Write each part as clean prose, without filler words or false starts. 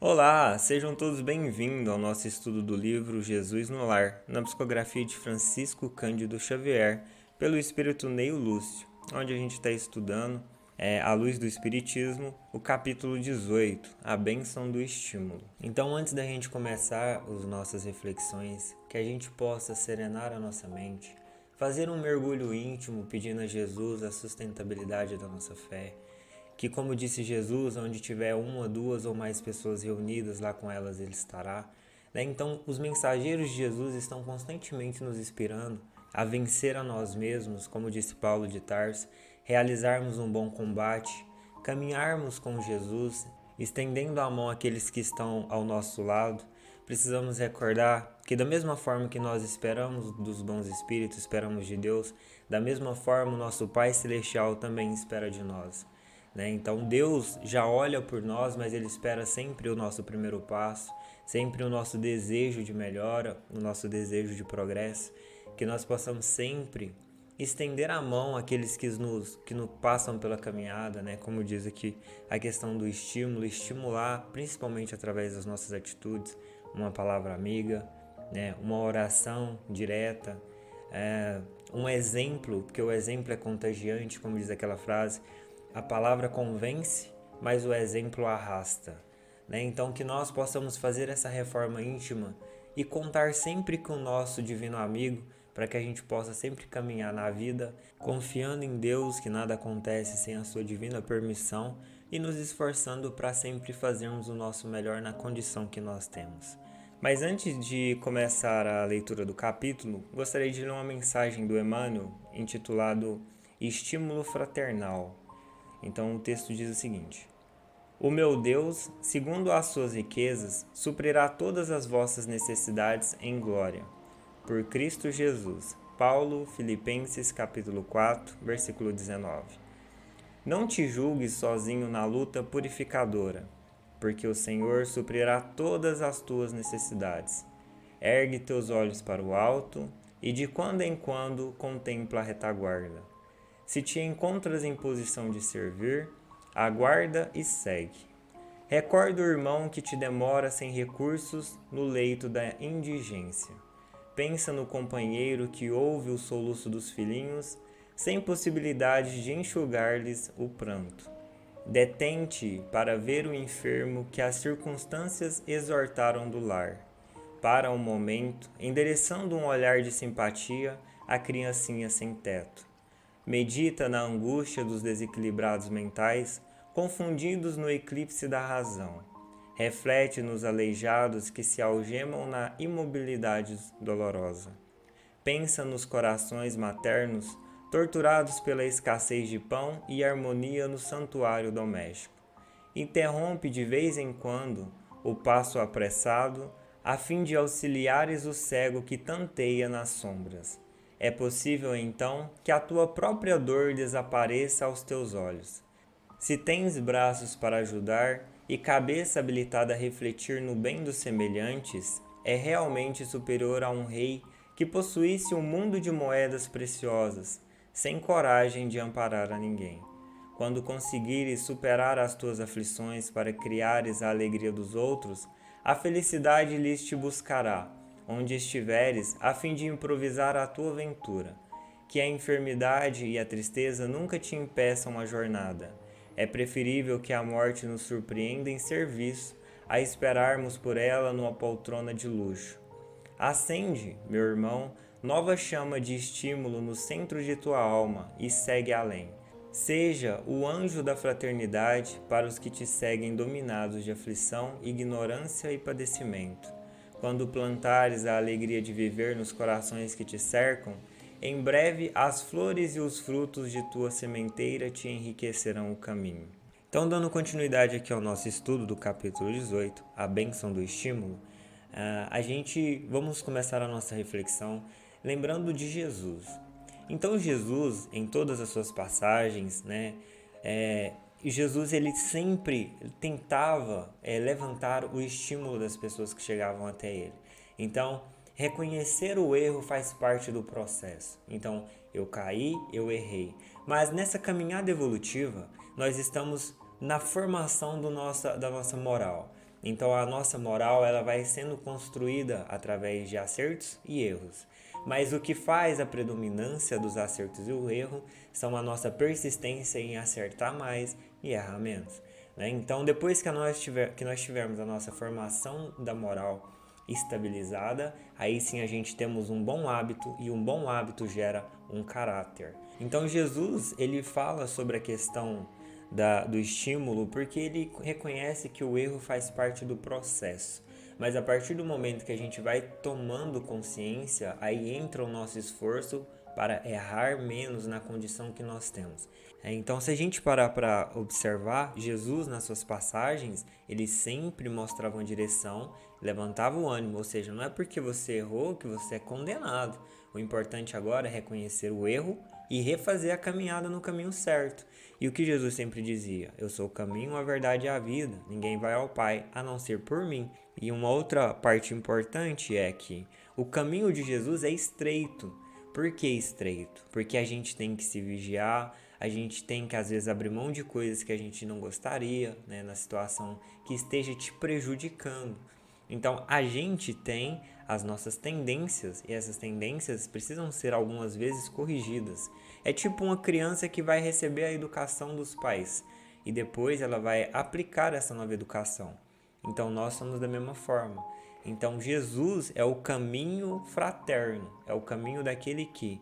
Olá, sejam todos bem-vindos ao nosso estudo do livro Jesus no Lar, na psicografia de Francisco Cândido Xavier, pelo Espírito Neio Lúcio, onde a gente está estudando, à luz do Espiritismo, o capítulo 18, a bênção do estímulo. Então, antes da gente começar as nossas reflexões, que a gente possa serenar a nossa mente, fazer um mergulho íntimo pedindo a Jesus a sustentabilidade da nossa fé, que, como disse Jesus, onde tiver uma, duas ou mais pessoas reunidas, lá com elas ele estará. Então, os mensageiros de Jesus estão constantemente nos inspirando a vencer a nós mesmos, como disse Paulo de Tarso, realizarmos um bom combate, caminharmos com Jesus, estendendo a mão àqueles que estão ao nosso lado. Precisamos recordar que, da mesma forma que nós esperamos dos bons espíritos, esperamos de Deus, da mesma forma o nosso Pai Celestial também espera de nós. Então Deus já olha por nós, mas Ele espera sempre o nosso primeiro passo, sempre o nosso desejo de melhora, o nosso desejo de progresso, que nós possamos sempre estender a mão àqueles que nos passam pela caminhada, como diz aqui a questão do estímulo, estimular principalmente através das nossas atitudes, uma palavra amiga, uma oração direta, um exemplo, porque o exemplo é contagiante, como diz aquela frase. A palavra convence, mas o exemplo arrasta. Então, que nós possamos fazer essa reforma íntima e contar sempre com o nosso divino amigo, para que a gente possa sempre caminhar na vida, confiando em Deus, que nada acontece sem a sua divina permissão, e nos esforçando para sempre fazermos o nosso melhor na condição que nós temos. Mas antes de começar a leitura do capítulo, gostaria de ler uma mensagem do Emmanuel, intitulado Estímulo Fraternal. Então o texto diz o seguinte: O meu Deus, segundo as suas riquezas, suprirá todas as vossas necessidades em glória. Por Cristo Jesus. Paulo, Filipenses, capítulo 4, versículo 19. Não te julgues sozinho na luta purificadora, porque o Senhor suprirá todas as tuas necessidades. Ergue teus olhos para o alto e de quando em quando contempla a retaguarda. Se te encontras em posição de servir, aguarda e segue. Recorda o irmão que te demora sem recursos no leito da indigência. Pensa no companheiro que ouve o soluço dos filhinhos, sem possibilidade de enxugar-lhes o pranto. Detente para ver o enfermo que as circunstâncias exortaram do lar. Para um momento, endereçando um olhar de simpatia à criancinha sem teto. Medita na angústia dos desequilibrados mentais, confundidos no eclipse da razão. Reflete nos aleijados que se algemam na imobilidade dolorosa. Pensa nos corações maternos, torturados pela escassez de pão e harmonia no santuário doméstico. Interrompe de vez em quando o passo apressado, a fim de auxiliares o cego que tanteia nas sombras. É possível, então, que a tua própria dor desapareça aos teus olhos. Se tens braços para ajudar e cabeça habilitada a refletir no bem dos semelhantes, é realmente superior a um rei que possuísse um mundo de moedas preciosas, sem coragem de amparar a ninguém. Quando conseguires superar as tuas aflições para criares a alegria dos outros, a felicidade lhes te buscará, onde estiveres, a fim de improvisar a tua aventura. Que a enfermidade e a tristeza nunca te impeçam a jornada. É preferível que a morte nos surpreenda em serviço, a esperarmos por ela numa poltrona de luxo. Acende, meu irmão, nova chama de estímulo no centro de tua alma e segue além. Seja o anjo da fraternidade para os que te seguem dominados de aflição, ignorância e padecimento. Quando plantares a alegria de viver nos corações que te cercam, em breve as flores e os frutos de tua sementeira te enriquecerão o caminho. Então, dando continuidade aqui ao nosso estudo do capítulo 18, a bênção do estímulo, vamos começar a nossa reflexão lembrando de Jesus. Então, Jesus, em todas as suas passagens, Jesus ele sempre tentava levantar o estímulo das pessoas que chegavam até ele. Então, reconhecer o erro faz parte do processo. Então, eu caí, eu errei. Mas nessa caminhada evolutiva, nós estamos na formação da nossa moral. Então a nossa moral ela vai sendo construída através de acertos e erros. Mas o que faz a predominância dos acertos e o erro são a nossa persistência em acertar mais e errar menos. Né? Então, depois que nós tivermos a nossa formação da moral estabilizada, aí sim a gente temos um bom hábito e um bom hábito gera um caráter. Então, Jesus ele fala sobre a questão do estímulo porque ele reconhece que o erro faz parte do processo. Mas a partir do momento que a gente vai tomando consciência, aí entra o nosso esforço para errar menos na condição que nós temos. Então, se a gente parar para observar, Jesus nas suas passagens, ele sempre mostrava uma direção, levantava o ânimo, ou seja, não é porque você errou que você é condenado. O importante agora é reconhecer o erro e refazer a caminhada no caminho certo. E o que Jesus sempre dizia? Eu sou o caminho, a verdade e a vida. Ninguém vai ao Pai a não ser por mim. E uma outra parte importante é que o caminho de Jesus é estreito. Por que estreito? Porque a gente tem que se vigiar, a gente tem que às vezes abrir mão de coisas que a gente não gostaria, né, na situação que esteja te prejudicando. Então a gente tem as nossas tendências e essas tendências precisam ser algumas vezes corrigidas. É tipo uma criança que vai receber a educação dos pais e depois ela vai aplicar essa nova educação. Então nós somos da mesma forma. Então Jesus é o caminho fraterno, é o caminho daquele que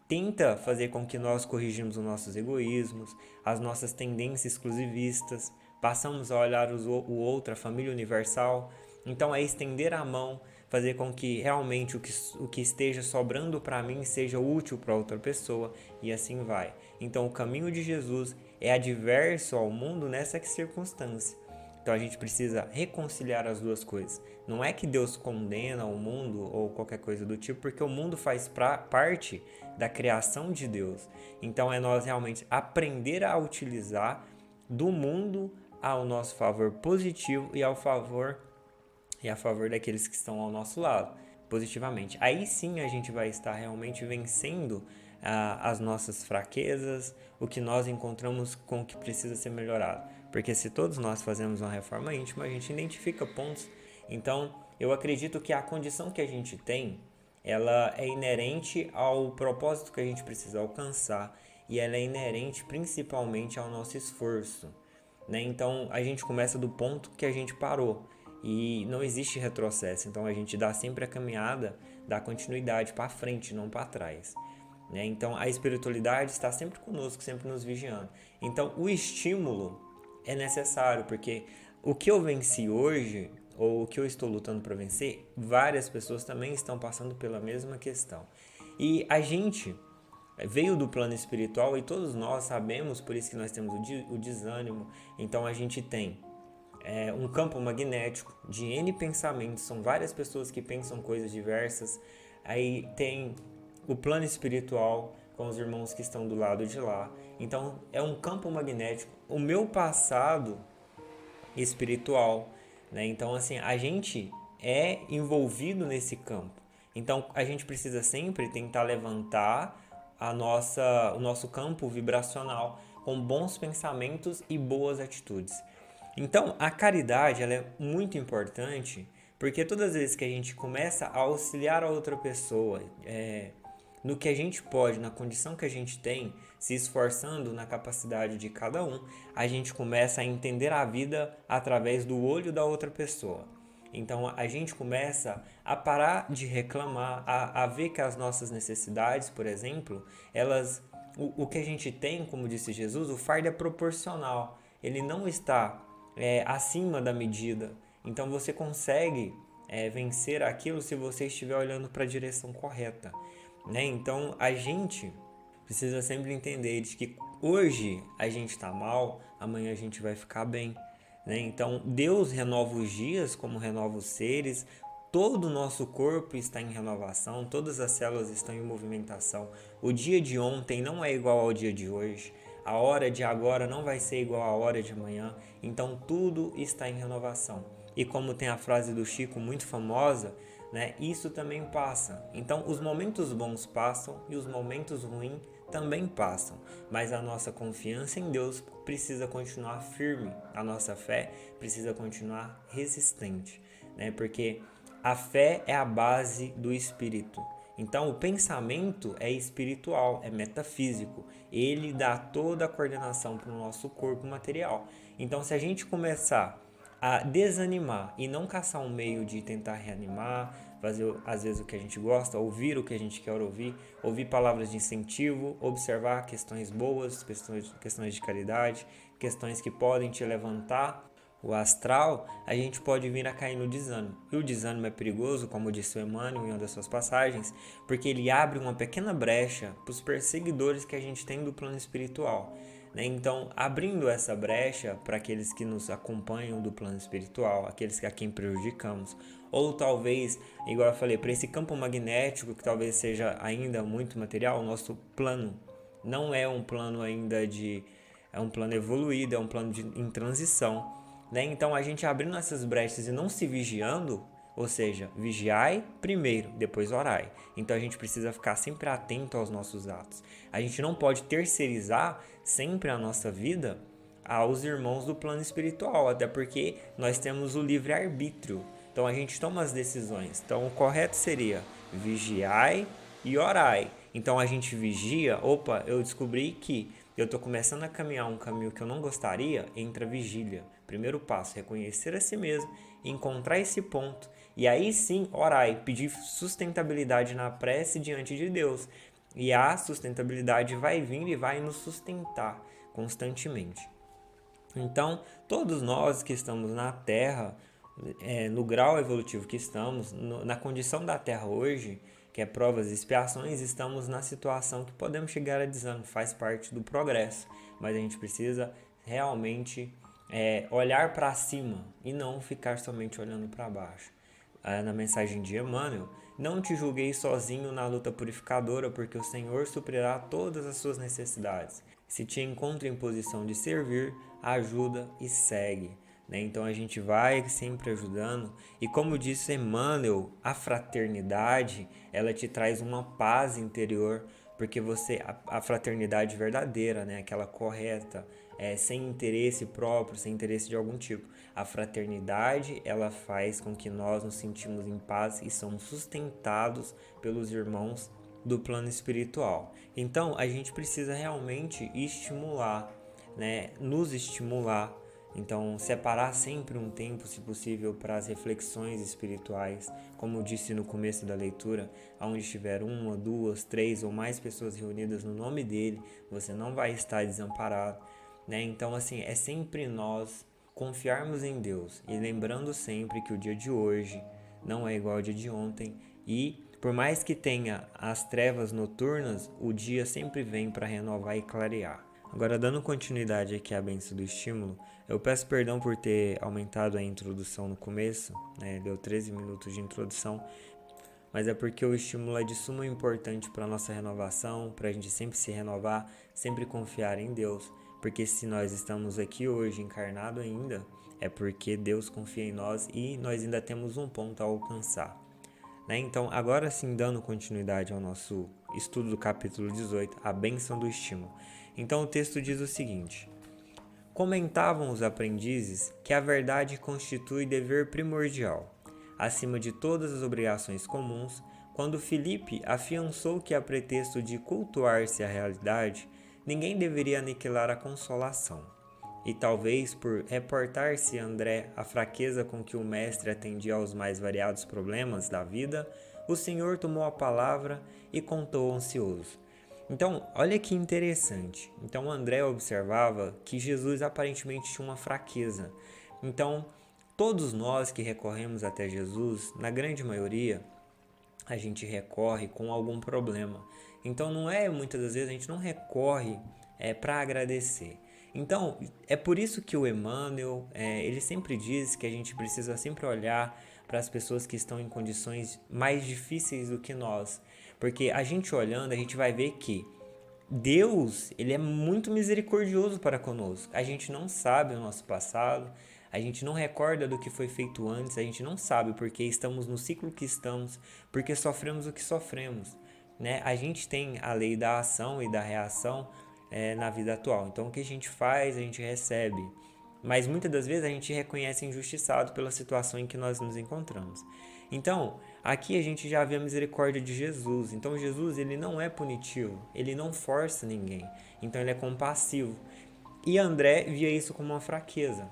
tenta fazer com que nós corrigimos os nossos egoísmos, as nossas tendências exclusivistas, passamos a olhar o outro, a família universal. Então é estender a mão, fazer com que realmente o que esteja sobrando para mim seja útil para outra pessoa e assim vai. Então o caminho de Jesus é adverso ao mundo nessa circunstância. Então a gente precisa reconciliar as duas coisas. Não é que Deus condena o mundo ou qualquer coisa do tipo, porque o mundo faz parte da criação de Deus. Então é nós realmente aprender a utilizar do mundo ao nosso favor positivo e a favor daqueles que estão ao nosso lado, positivamente. Aí sim a gente vai estar realmente vencendo as nossas fraquezas, o que nós encontramos com o que precisa ser melhorado. Porque se todos nós fazemos uma reforma íntima, a gente identifica pontos. Então, eu acredito que a condição que a gente tem, ela é inerente ao propósito que a gente precisa alcançar e ela é inerente principalmente ao nosso esforço. Né? Então, a gente começa do ponto que a gente parou e não existe retrocesso. Então, a gente dá sempre a caminhada, dá continuidade para frente, não para trás. Né? Então, a espiritualidade está sempre conosco, sempre nos vigiando. Então, o estímulo é necessário, porque o que eu venci hoje, ou o que eu estou lutando para vencer, várias pessoas também estão passando pela mesma questão. E a gente veio do plano espiritual e todos nós sabemos, por isso que nós temos o desânimo. Então a gente tem um campo magnético de N pensamentos, são várias pessoas que pensam coisas diversas. Aí tem o plano espiritual com os irmãos que estão do lado de lá. Então é um campo magnético. O meu passado espiritual, né? Então assim, a gente é envolvido nesse campo. Então a gente precisa sempre tentar levantar o nosso campo vibracional com bons pensamentos e boas atitudes. Então a caridade ela é muito importante porque todas as vezes que a gente começa a auxiliar a outra pessoa, no que a gente pode, na condição que a gente tem, se esforçando na capacidade de cada um, a gente começa a entender a vida através do olho da outra pessoa. Então a gente começa a parar de reclamar, a ver que as nossas necessidades, por exemplo, o que a gente tem, como disse Jesus, o fardo é proporcional, ele não está acima da medida. Então você consegue vencer aquilo se você estiver olhando para a direção correta. Né? Então a gente precisa sempre entender de que hoje a gente está mal, amanhã a gente vai ficar bem. Né? Então Deus renova os dias como renova os seres, todo o nosso corpo está em renovação, todas as células estão em movimentação. O dia de ontem não é igual ao dia de hoje, a hora de agora não vai ser igual à hora de amanhã, então tudo está em renovação. E como tem a frase do Chico muito famosa, né, isso também passa. Então os momentos bons passam e os momentos ruins também passam, mas a nossa confiança em Deus precisa continuar firme, a nossa fé precisa continuar resistente, né? Porque a fé é a base do espírito. Então, o pensamento é espiritual, é metafísico. Ele dá toda a coordenação para o nosso corpo material. Então, se a gente começar a desanimar e não caçar um meio de tentar reanimar, fazer às vezes o que a gente gosta, ouvir o que a gente quer ouvir palavras de incentivo, observar questões boas, questões de caridade, questões que podem te levantar o astral, a gente pode vir a cair no desânimo. E o desânimo é perigoso, como disse o Emmanuel em uma das suas passagens, porque ele abre uma pequena brecha para os perseguidores que a gente tem do plano espiritual. Então, abrindo essa brecha para aqueles que nos acompanham do plano espiritual, aqueles a quem prejudicamos, ou talvez, igual eu falei, para esse campo magnético que talvez seja ainda muito material, o nosso plano não é um plano ainda é um plano evoluído, é um plano em transição. Então, a gente abrindo essas brechas e não se vigiando, ou seja, vigiai primeiro, depois orai. Então a gente precisa ficar sempre atento aos nossos atos. A gente não pode terceirizar sempre a nossa vida aos irmãos do plano espiritual, até porque nós temos o livre-arbítrio. Então a gente toma as decisões. Então o correto seria vigiai e orai. Então a gente vigia, eu descobri que eu estou começando a caminhar um caminho que eu não gostaria, entra a vigília. Primeiro passo, reconhecer a si mesmo, encontrar esse ponto e aí sim orai, pedir sustentabilidade na prece diante de Deus. E a sustentabilidade vai vir e vai nos sustentar constantemente. Então, todos nós que estamos na Terra, no grau evolutivo que estamos, na condição da Terra hoje, que é provas e expiações, estamos na situação que podemos chegar a desânimo, faz parte do progresso, mas a gente precisa realmente olhar para cima e não ficar somente olhando para baixo. Na mensagem de Emmanuel, não te julguei sozinho na luta purificadora, porque o Senhor suprirá todas as suas necessidades. Se te encontra em posição de servir, ajuda e segue. Então a gente vai sempre ajudando. E como disse Emmanuel, a fraternidade, ela te traz uma paz interior, porque a fraternidade verdadeira, aquela correta, sem interesse próprio, sem interesse de algum tipo. A fraternidade, ela faz com que nós nos sentimos em paz e somos sustentados pelos irmãos do plano espiritual. Então, a gente precisa realmente estimular, nos estimular. Então, separar sempre um tempo, se possível, para as reflexões espirituais, como eu disse no começo da leitura, onde estiver uma, duas, três ou mais pessoas reunidas no nome dele, você não vai estar desamparado. Então, assim, é sempre nós confiarmos em Deus e lembrando sempre que o dia de hoje não é igual ao dia de ontem e por mais que tenha as trevas noturnas, o dia sempre vem para renovar e clarear. Agora, dando continuidade aqui à bênção do estímulo, eu peço perdão por ter aumentado a introdução no começo, deu 13 minutos de introdução, mas é porque o estímulo é de suma importância para a nossa renovação, para a gente sempre se renovar, sempre confiar em Deus, porque se nós estamos aqui hoje encarnado ainda, é porque Deus confia em nós e nós ainda temos um ponto a alcançar. Então, agora sim, dando continuidade ao nosso estudo do capítulo 18, a bênção do estímulo. Então, o texto diz o seguinte: comentavam os aprendizes que a verdade constitui dever primordial, acima de todas as obrigações comuns, quando Filipe afiançou que, a pretexto de cultuar-se a realidade, ninguém deveria aniquilar a consolação. E talvez por reportar-se André a fraqueza com que o mestre atendia aos mais variados problemas da vida, o Senhor tomou a palavra e contou ansioso. Então, olha que interessante. Então, André observava que Jesus aparentemente tinha uma fraqueza. Então, todos nós que recorremos até Jesus, na grande maioria, a gente recorre com algum problema. Então, muitas das vezes a gente não recorre para agradecer. Então, é por isso que o Emmanuel, ele sempre diz que a gente precisa sempre olhar para as pessoas que estão em condições mais difíceis do que nós. Porque a gente olhando, a gente vai ver que Deus, ele é muito misericordioso para conosco. A gente não sabe o nosso passado, a gente não recorda do que foi feito antes, a gente não sabe porque estamos no ciclo que estamos, porque sofremos o que sofremos. A gente tem a lei da ação e da reação, na vida atual. Então o que a gente faz, a gente recebe. Mas muitas das vezes a gente reconhece injustiçado pela situação em que nós nos encontramos. Então, aqui a gente já vê a misericórdia de Jesus. Então, Jesus, ele não é punitivo, ele não força ninguém. Então, ele é compassivo. E André via isso como uma fraqueza,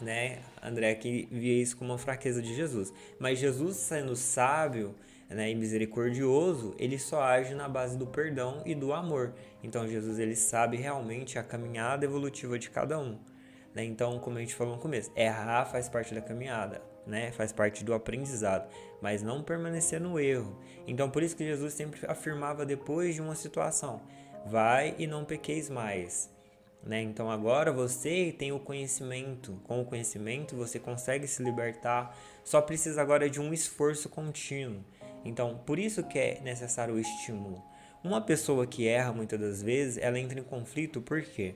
né? André que via isso como uma fraqueza de Jesus. Mas Jesus, sendo sábio, né, e misericordioso, ele só age na base do perdão e do amor. Então, Jesus, ele sabe realmente a caminhada evolutiva de cada um. Né? Então, como a gente falou no começo, errar faz parte da caminhada, né? Faz parte do aprendizado, mas não permanecer no erro. Então, por isso que Jesus sempre afirmava depois de uma situação: vai e não pequeis mais. Né? Então, agora você tem o conhecimento. Com o conhecimento, você consegue se libertar. Só precisa agora de um esforço contínuo. Então, por isso que é necessário o estímulo. Uma pessoa que erra muitas das vezes, ela entra em conflito, por quê?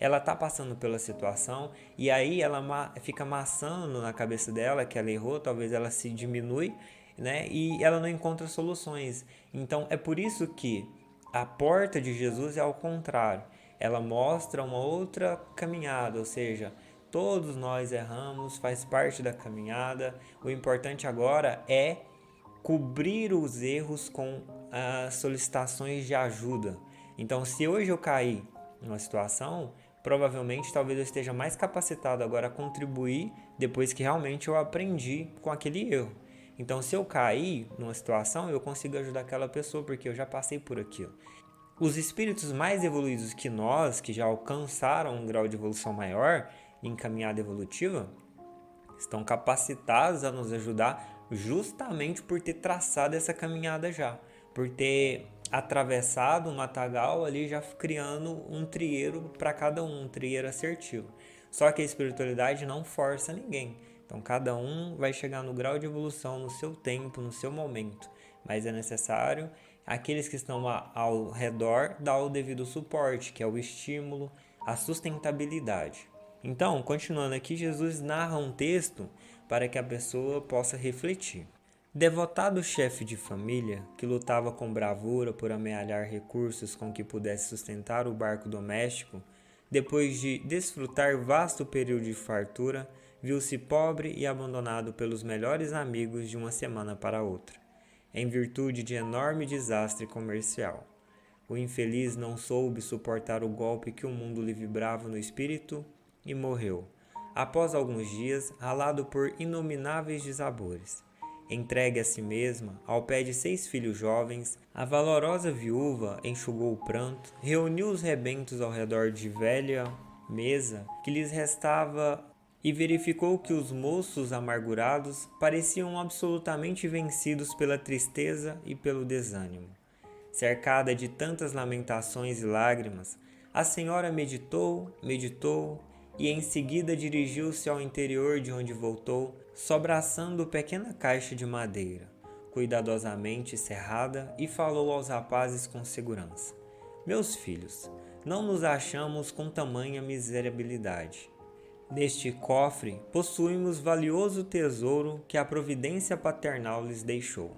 Ela tá passando pela situação e aí ela fica maçando na cabeça dela que ela errou, talvez ela se diminui, né? E ela não encontra soluções. Então é por isso que a porta de Jesus é ao contrário. Ela mostra uma outra caminhada, ou seja, todos nós erramos, faz parte da caminhada. O importante agora é cobrir os erros com as solicitações de ajuda. Então, se hoje eu caí numa situação, provavelmente talvez eu esteja mais capacitado agora a contribuir depois que realmente eu aprendi com aquele erro. Então, se eu cair numa situação, eu consigo ajudar aquela pessoa porque eu já passei por aquilo. Os espíritos mais evoluídos que nós, que já alcançaram um grau de evolução maior em caminhada evolutiva, estão capacitados a nos ajudar justamente por ter traçado essa caminhada já, por ter atravessado um matagal ali já criando um trieiro para cada um trieiro assertivo. Só que a espiritualidade não força ninguém. Então cada um vai chegar no grau de evolução no seu tempo, no seu momento. Mas é necessário aqueles que estão ao redor dar o devido suporte, que é o estímulo, a sustentabilidade. Então, continuando aqui, Jesus narra um texto para que a pessoa possa refletir. Devotado chefe de família, que lutava com bravura por amealhar recursos com que pudesse sustentar o barco doméstico, depois de desfrutar vasto período de fartura, viu-se pobre e abandonado pelos melhores amigos de uma semana para outra, em virtude de enorme desastre comercial. O infeliz não soube suportar o golpe que o mundo lhe vibrava no espírito e morreu, após alguns dias, ralado por inomináveis desabores. Entregue a si mesma, ao pé de 6 filhos jovens, a valorosa viúva enxugou o pranto, reuniu os rebentos ao redor de velha mesa que lhes restava e verificou que os moços amargurados pareciam absolutamente vencidos pela tristeza e pelo desânimo. Cercada de tantas lamentações e lágrimas, a senhora meditou e em seguida dirigiu-se ao interior de onde voltou, sobraçando pequena caixa de madeira, cuidadosamente cerrada, e falou aos rapazes com segurança: Meus filhos, não nos achamos com tamanha miserabilidade. Neste cofre possuímos valioso tesouro que a providência paternal lhes deixou,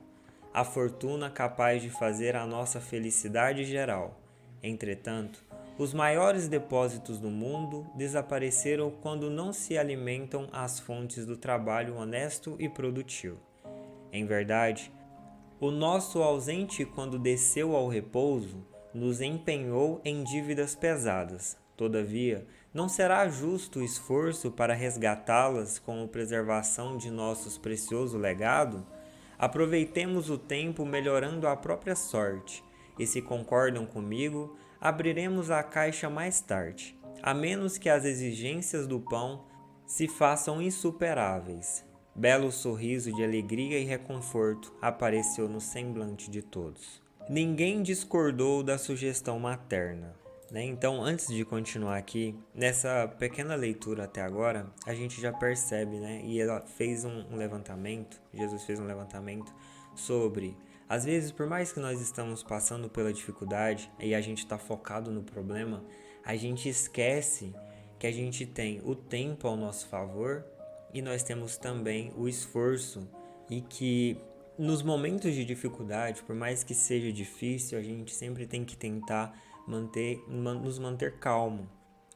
a fortuna capaz de fazer a nossa felicidade geral. Entretanto, os maiores depósitos do mundo desapareceram quando não se alimentam as fontes do trabalho honesto e produtivo. Em verdade, o nosso ausente, quando desceu ao repouso, nos empenhou em dívidas pesadas. Todavia, não será justo o esforço para resgatá-las com a preservação de nosso precioso legado? Aproveitemos o tempo melhorando a própria sorte, e se concordam comigo, abriremos a caixa mais tarde, a menos que as exigências do pão se façam insuperáveis. Belo sorriso de alegria e reconforto apareceu no semblante de todos. Ninguém discordou da sugestão materna. Então, antes de continuar aqui, nessa pequena leitura até agora, a gente já percebe, e ela fez um levantamento, Jesus fez um levantamento sobre, às vezes, por mais que nós estamos passando pela dificuldade e a gente está focado no problema, a gente esquece que a gente tem o tempo ao nosso favor e nós temos também o esforço, e que nos momentos de dificuldade, por mais que seja difícil, a gente sempre tem que tentar nos manter calmo,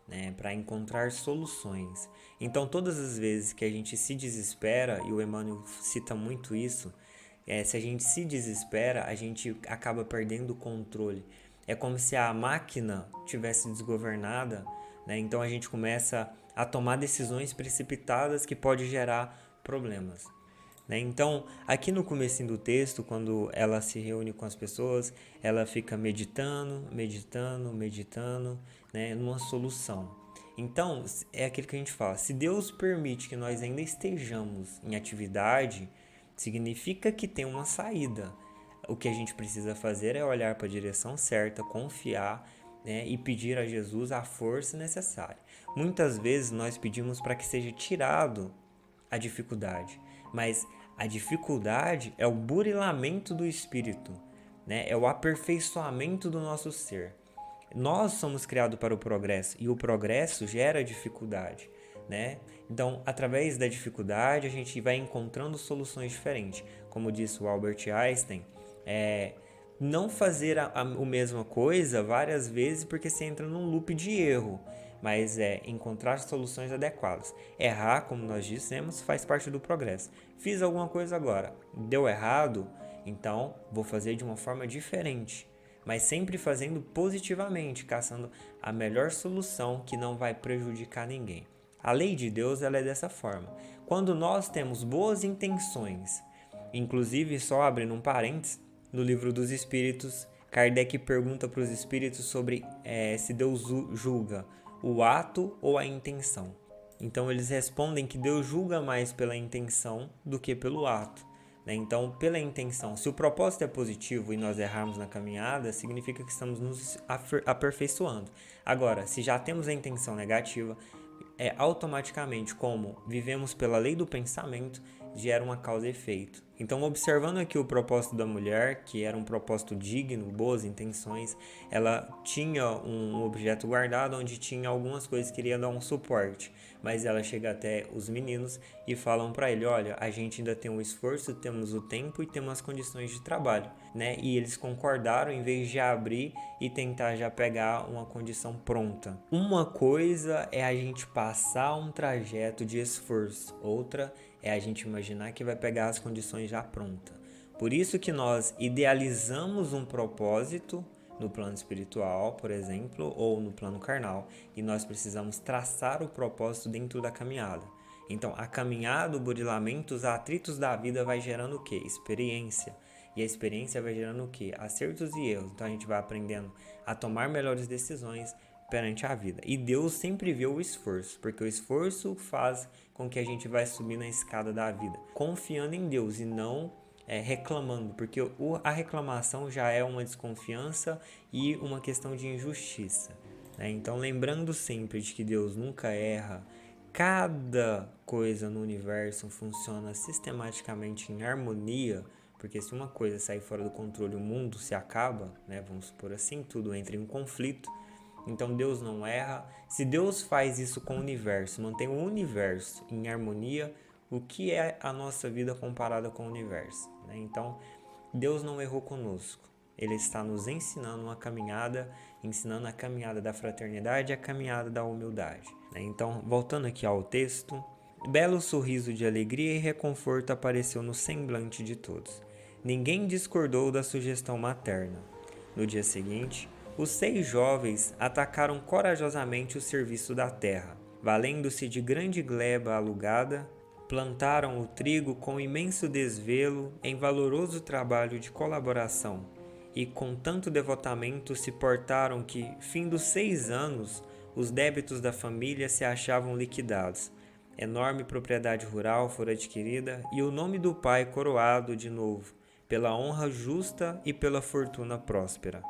né, para encontrar soluções. Então, todas as vezes que a gente se desespera, e o Emmanuel cita muito isso, se a gente se desespera, a gente acaba perdendo o controle. É como se a máquina tivesse desgovernada, né? Então a gente começa a tomar decisões precipitadas que pode gerar problemas. Né? Então, aqui no comecinho do texto, quando ela se reúne com as pessoas, ela fica meditando, né, numa solução. Então, é aquilo que a gente fala, se Deus permite que nós ainda estejamos em atividade, significa que tem uma saída. O que a gente precisa fazer é olhar para a direção certa, confiar, né, e pedir a Jesus a força necessária. Muitas vezes nós pedimos para que seja tirado a dificuldade, mas a dificuldade é o burilamento do espírito, né? É o aperfeiçoamento do nosso ser. Nós somos criados para o progresso e o progresso gera dificuldade, né? Então, através da dificuldade, a gente vai encontrando soluções diferentes. Como disse o Albert Einstein, não fazer a mesma coisa várias vezes porque você entra num loop de erro, mas encontrar soluções adequadas. Errar, como nós dissemos, faz parte do progresso. Fiz alguma coisa agora, deu errado, então vou fazer de uma forma diferente, mas sempre fazendo positivamente, caçando a melhor solução que não vai prejudicar ninguém. A lei de Deus ela é dessa forma. Quando nós temos boas intenções, inclusive só abrindo um parênteses, no Livro dos Espíritos, Kardec pergunta para os espíritos sobre se Deus julga o ato ou a intenção. Então eles respondem que Deus julga mais pela intenção do que pelo ato. Né? Então, pela intenção, se o propósito é positivo e nós errarmos na caminhada, significa que estamos nos aperfeiçoando. Agora, se já temos a intenção negativa, automaticamente, como vivemos pela lei do pensamento, gera uma causa e efeito. Então, observando aqui o propósito da mulher, que era um propósito digno, boas intenções, ela tinha um objeto guardado onde tinha algumas coisas que iria dar um suporte, mas ela chega até os meninos e falam para ele, olha, a gente ainda tem um esforço, temos o tempo e temos as condições de trabalho, né? E eles concordaram em vez de abrir e tentar já pegar uma condição pronta. Uma coisa é a gente passar um trajeto de esforço, outra é a gente imaginar que vai pegar as condições já prontas. Por isso que nós idealizamos um propósito no plano espiritual, por exemplo, ou no plano carnal, e nós precisamos traçar o propósito dentro da caminhada. Então, a caminhada, o burilamento, os atritos da vida vai gerando o quê? Experiência. E a experiência vai gerando o quê? Acertos e erros. Então, a gente vai aprendendo a tomar melhores decisões perante a vida. E Deus sempre vê o esforço, porque o esforço faz com que a gente vai subir na escada da vida, confiando em Deus e não reclamando, porque a reclamação já é uma desconfiança e uma questão de injustiça. Né? Então, lembrando sempre de que Deus nunca erra, cada coisa no universo funciona sistematicamente em harmonia, porque se uma coisa sair fora do controle, o mundo se acaba, né? Vamos supor assim, tudo entra em um conflito. Então Deus não erra. Se Deus faz isso com o universo, mantém o universo em harmonia, o que é a nossa vida comparada com o universo? Né? Então Deus não errou conosco. Ele está nos ensinando uma caminhada, ensinando a caminhada da fraternidade e a caminhada da humildade. Né? Então, voltando aqui ao texto, belo sorriso de alegria e reconforto apareceu no semblante de todos. Ninguém discordou da sugestão materna. No dia seguinte, os 6 jovens atacaram corajosamente o serviço da terra. Valendo-se de grande gleba alugada, plantaram o trigo com imenso desvelo em valoroso trabalho de colaboração, e com tanto devotamento se portaram que, findos 6 anos, os débitos da família se achavam liquidados. Enorme propriedade rural fora adquirida e o nome do pai coroado de novo, pela honra justa e pela fortuna próspera.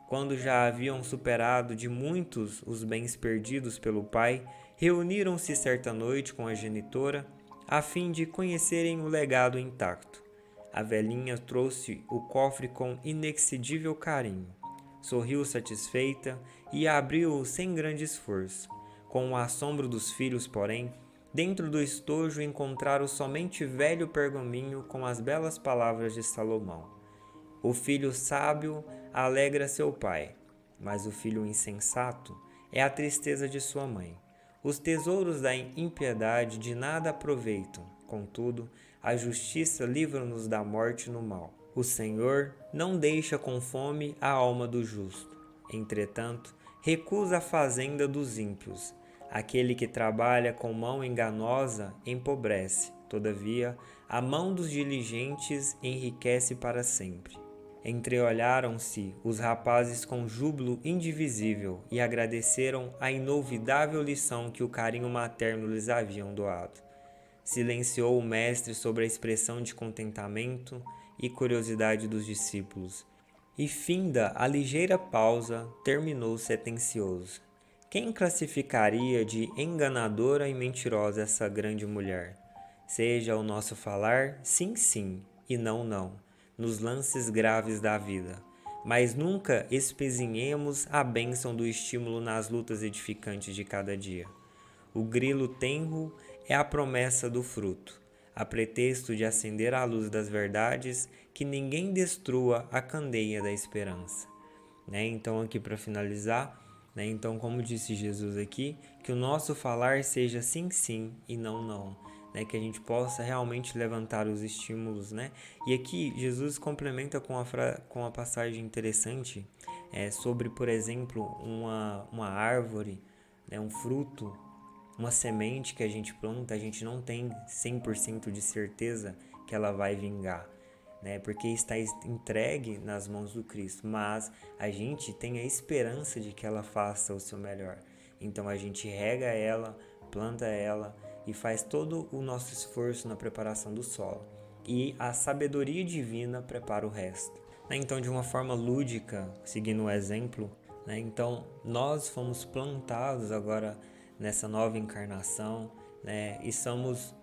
Quando já haviam superado de muitos os bens perdidos pelo pai, reuniram-se certa noite com a genitora, a fim de conhecerem o legado intacto. A velhinha trouxe o cofre com inexcedível carinho. Sorriu satisfeita e abriu-o sem grande esforço. Com o assombro dos filhos, porém, dentro do estojo encontraram somente velho pergaminho com as belas palavras de Salomão. O filho sábio alegra seu pai. mas o filho insensato é a tristeza de sua mãe. Os tesouros da impiedade de nada aproveitam, contudo, a justiça livra-nos da morte no mal. O Senhor não deixa com fome a alma do justo. Entretanto, recusa a fazenda dos ímpios. Aquele que trabalha com mão enganosa empobrece. Todavia, a mão dos diligentes enriquece para sempre. Entreolharam-se os rapazes com júbilo indivisível e agradeceram a inolvidável lição que o carinho materno lhes haviam doado. Silenciou o mestre sobre a expressão de contentamento e curiosidade dos discípulos, e finda a ligeira pausa, terminou sentencioso. Quem classificaria de enganadora e mentirosa essa grande mulher? Seja o nosso falar sim, sim e não, não, nos lances graves da vida, mas nunca espezinhemos a bênção do estímulo nas lutas edificantes de cada dia. O grilo tenro é a promessa do fruto, a pretexto de acender a luz das verdades, que ninguém destrua a candeia da esperança. Então, aqui para finalizar, então, como disse Jesus aqui, que o nosso falar seja sim, sim e não, não. Que a gente possa realmente levantar os estímulos, E aqui Jesus complementa com a passagem interessante sobre, por exemplo, uma árvore, um fruto, uma semente que a gente planta, a gente não tem 100% de certeza que ela vai vingar, porque está entregue nas mãos do Cristo, mas a gente tem a esperança de que ela faça o seu melhor. Então a gente rega ela, planta ela e faz todo o nosso esforço na preparação do solo. E a sabedoria divina prepara o resto. Então, de uma forma lúdica, seguindo o exemplo, então nós fomos plantados agora nessa nova encarnação, e somos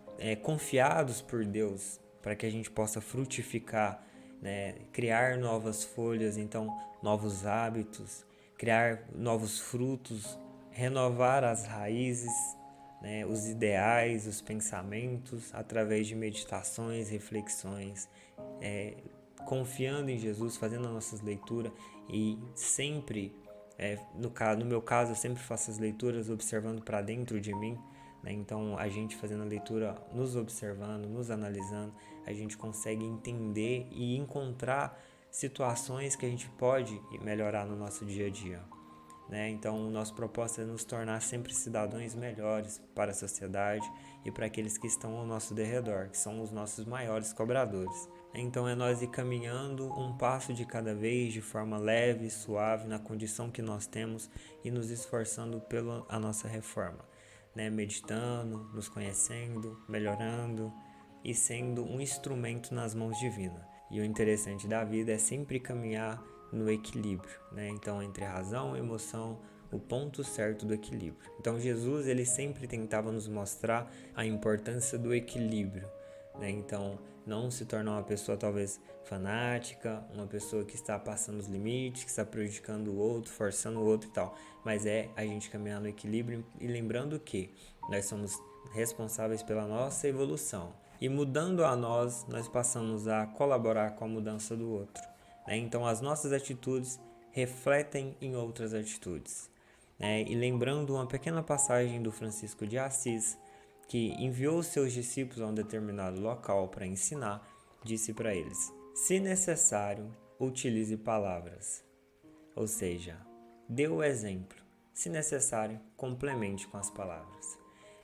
confiados por Deus para que a gente possa frutificar, criar novas folhas, então novos hábitos, criar novos frutos, renovar as raízes, os ideais, os pensamentos, através de meditações, reflexões, confiando em Jesus, fazendo as nossas leituras e sempre, no meu caso, eu sempre faço as leituras observando para dentro de mim, Então, a gente fazendo a leitura, nos observando, nos analisando, a gente consegue entender e encontrar situações que a gente pode melhorar no nosso dia a dia. Então, o nosso propósito é nos tornar sempre cidadãos melhores para a sociedade e para aqueles que estão ao nosso derredor, que são os nossos maiores cobradores. Então, é nós ir caminhando um passo de cada vez, de forma leve e suave, na condição que nós temos e nos esforçando pela a nossa reforma. Meditando, nos conhecendo, melhorando e sendo um instrumento nas mãos divinas. E o interessante da vida é sempre caminhar no equilíbrio, Então, entre razão e emoção, o ponto certo do equilíbrio. Então, Jesus, ele sempre tentava nos mostrar a importância do equilíbrio, Então, não se tornar uma pessoa talvez fanática, uma pessoa que está passando os limites, que está prejudicando o outro, forçando o outro e tal. Mas a gente caminhar no equilíbrio e lembrando que nós somos responsáveis pela nossa evolução. E mudando a nós passamos a colaborar com a mudança do outro. Então, as nossas atitudes refletem em outras atitudes. E lembrando uma pequena passagem do Francisco de Assis, que enviou seus discípulos a um determinado local para ensinar, disse para eles: se necessário, utilize palavras. Ou seja, dê o exemplo. Se necessário, complemente com as palavras.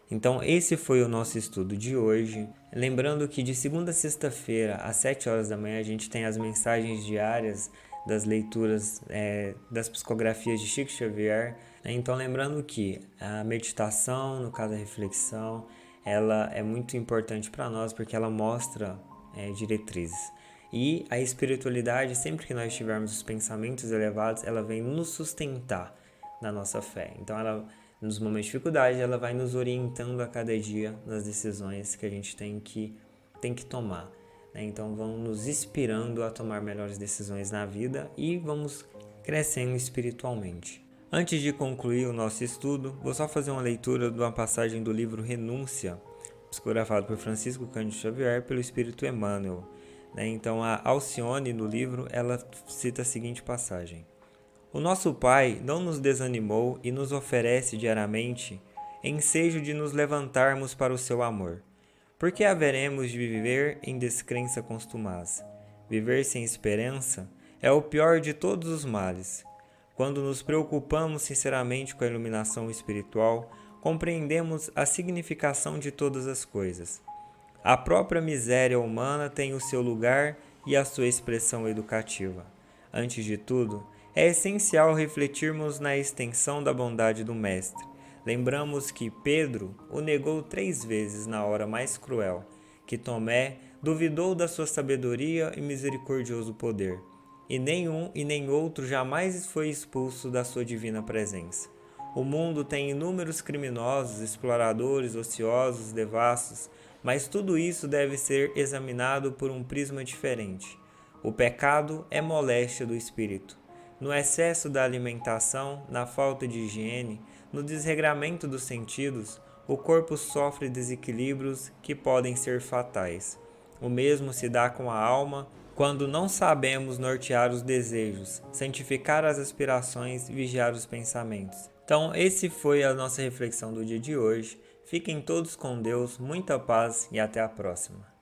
Então, esse foi o nosso estudo de hoje. Lembrando que de segunda a sexta-feira, às 7 horas da manhã, a gente tem as mensagens diárias das leituras das psicografias de Chico Xavier. Então, lembrando que a meditação, no caso a reflexão, ela é muito importante para nós porque ela mostra diretrizes. E a espiritualidade, sempre que nós tivermos os pensamentos elevados, ela vem nos sustentar na nossa fé. Então, nos momentos de dificuldade, ela vai nos orientando a cada dia nas decisões que a gente tem que tomar. Então, vamos nos inspirando a tomar melhores decisões na vida e vamos crescendo espiritualmente. Antes de concluir o nosso estudo, vou só fazer uma leitura de uma passagem do livro Renúncia, psicografado por Francisco Cândido Xavier pelo Espírito Emmanuel. Então, a Alcione, no livro, ela cita a seguinte passagem: O nosso Pai não nos desanimou e nos oferece diariamente ensejo de nos levantarmos para o seu amor. Por que haveremos de viver em descrença constumaz? Viver sem esperança é o pior de todos os males. Quando nos preocupamos sinceramente com a iluminação espiritual, compreendemos a significação de todas as coisas. A própria miséria humana tem o seu lugar e a sua expressão educativa. Antes de tudo, é essencial refletirmos na extensão da bondade do Mestre. Lembramos que Pedro o negou 3 vezes na hora mais cruel, que Tomé duvidou da sua sabedoria e misericordioso poder, e nenhum e nem outro jamais foi expulso da sua divina presença. O mundo tem inúmeros criminosos, exploradores, ociosos, devassos, mas tudo isso deve ser examinado por um prisma diferente. O pecado é moléstia do espírito. No excesso da alimentação, na falta de higiene, no desregramento dos sentidos, o corpo sofre desequilíbrios que podem ser fatais. O mesmo se dá com a alma quando não sabemos nortear os desejos, santificar as aspirações e vigiar os pensamentos. Então, esse foi a nossa reflexão do dia de hoje. Fiquem todos com Deus, muita paz e até a próxima.